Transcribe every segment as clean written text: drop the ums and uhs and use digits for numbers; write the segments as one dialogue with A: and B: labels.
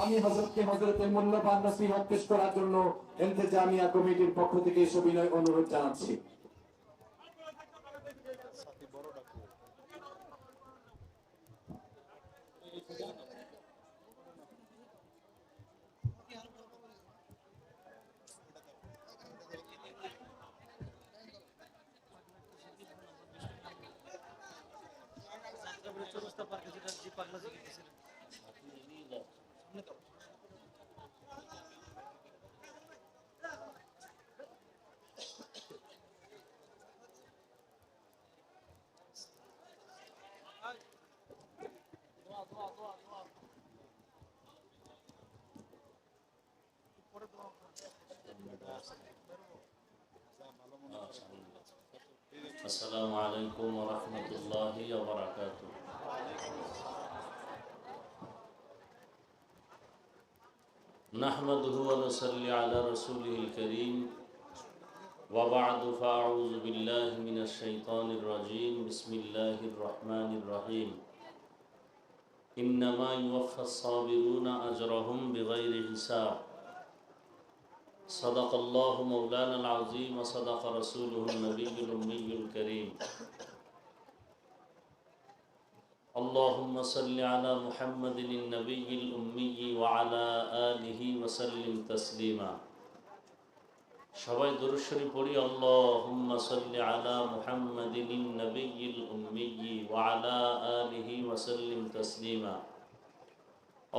A: আমি হযরতকে হযরতের মূল্যবান নসিহত পেশ করার জন্য ইন্তেজামিয়া কমিটির পক্ষ থেকে সবিনয় অনুরোধ জানাচ্ছি।
B: আসসালামু আলাইকুম ওয়া রাহমাতুল্লাহি ওয়া বারাকাতুহু। নাহমাদুহু ওয়া নুসাল্লি আলা রাসূলিল কারীম ওয়া বা'দু ফাআউযু বিল্লাহি মিনাশ শাইতানির রাজীম। বিসমিল্লাহির রহমানির রহিম। ইন্নামা ইউওয়াফফাস সাবিরুনা আজরাহুম বিগাইরি হিসাব। সাদাকাল্লাহু মাওলানাল আযীম ওয়া সাদাকা রাসূলুহুন নবিয়্যুল উম্মিয়্যুল কারীম। আল্লাহুম্মা সাল্লি আলা মুহাম্মাদিন নবিয়্যিল উম্মিয়্যি ওয়া আলা আলিহি ওয়া সাল্লিম তাসলিমা। সবাই দুরূদ শরীফ পড়ি। আল্লাহুম্মা সাল্লি আলা মুহাম্মাদিন নবিয়্যিল উম্মিয়্যি ওয়া আলা আলিহি ওয়া সাল্লিম তাসলিমা।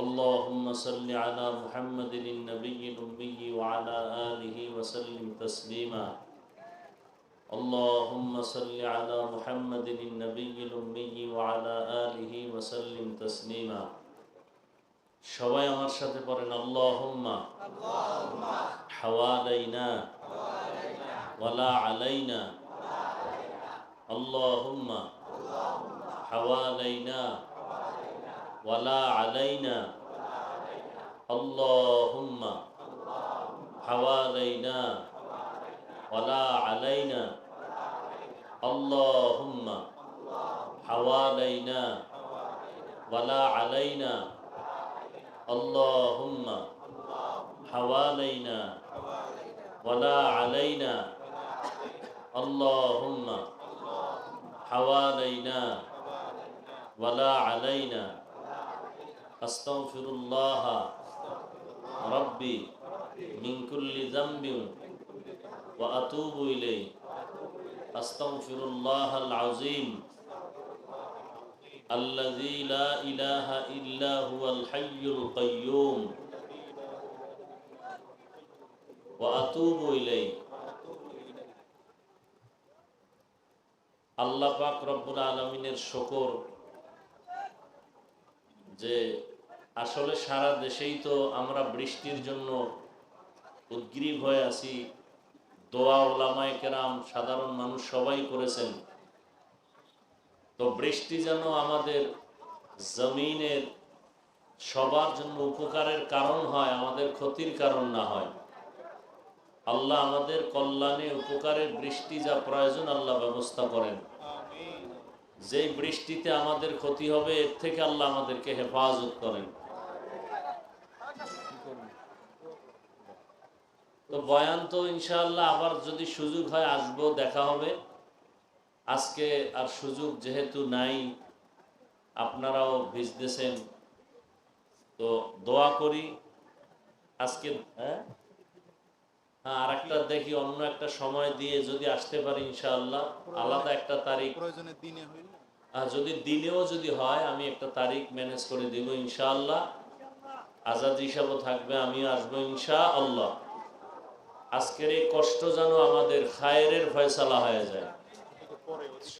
B: اللهم صل على محمد النبي الأمي وعلى آله وسلم تسليما. اللهم صل على محمد النبي الأمي وعلى آله وسلم تسليما. সবাই আমার সাথে পড়েন আল্লাহুম্মা হাওয়ালাইনা ওয়ালা আলাইনা। আল্লাহুম্মা হাওয়ালাইনা ওয়ালা আলাইনা। আল্লাহুম্মা হাওয়ালাইনা ওয়ালা আলাইনা। আল্লাহুম্মা হাওয়ালাইনা ওয়ালা আলাইনা। আল্লাহুম্মা হাওয়ালাইনা ওয়ালা আলাইনা। আল্লাহুম্মা হাওয়ালাইনা ওয়ালা আলাইনা। আস্তাগফিরুল্লাহ রাব্বি মিন কুল্লি যামবিন ওয়া আতুবু ইলাইহি। আস্তাগফিরুল্লাহাল আযীম আল্লাযী লা ইলাহা ইল্লা হুয়াল হাইয়ুল কাইয়্যুম ওয়া আতুবু ইলাইহি। আল্লাহ পাক রব্বুল আলামিনের শুকর যে আসলে সারা দেশেই তো আমরা বৃষ্টির জন্য উদ্গ্রীব হয়ে আছি। দোয়া উলামায়ে কেরাম সাধারণ মানুষ সবাই করেছেন। তো বৃষ্টি যেন আমাদের জমিনের সবার জন্য উপকারের কারণ হয়, আমাদের ক্ষতির কারণ না হয়। আল্লাহ আমাদের কল্যাণে উপকারের বৃষ্টি যা প্রয়োজন আল্লাহ ব্যবস্থা করেন। যে বৃষ্টিতে আমাদের ক্ষতি হবে এর থেকে আল্লাহ আমাদেরকে হেফাজত করেন। তো বয়ান তো ইনশাআল্লাহ আবার যদি সুযোগ হয় আসবো, দেখা হবে। আজকে আর সুযোগ যেহেতু নাই, আপনারাও ভিজতেছেন, তো দোয়া করি আজকে। হ্যাঁ, আর একটা দেখি অন্য একটা সময় দিয়ে যদি আসতে পারি ইনশাআল্লাহ, আলাদা একটা তারিখ যদি দিনেও যদি হয় আমি একটা তারিখ ম্যানেজ করে দিব ইনশাআল্লাহ। আজাদ হিসাবও থাকবে, আমিও আসবো ইনশাআল্লাহ। আজকের এই কষ্ট যেন আমাদের খায়েরের ফয়সালা হয়ে যায়।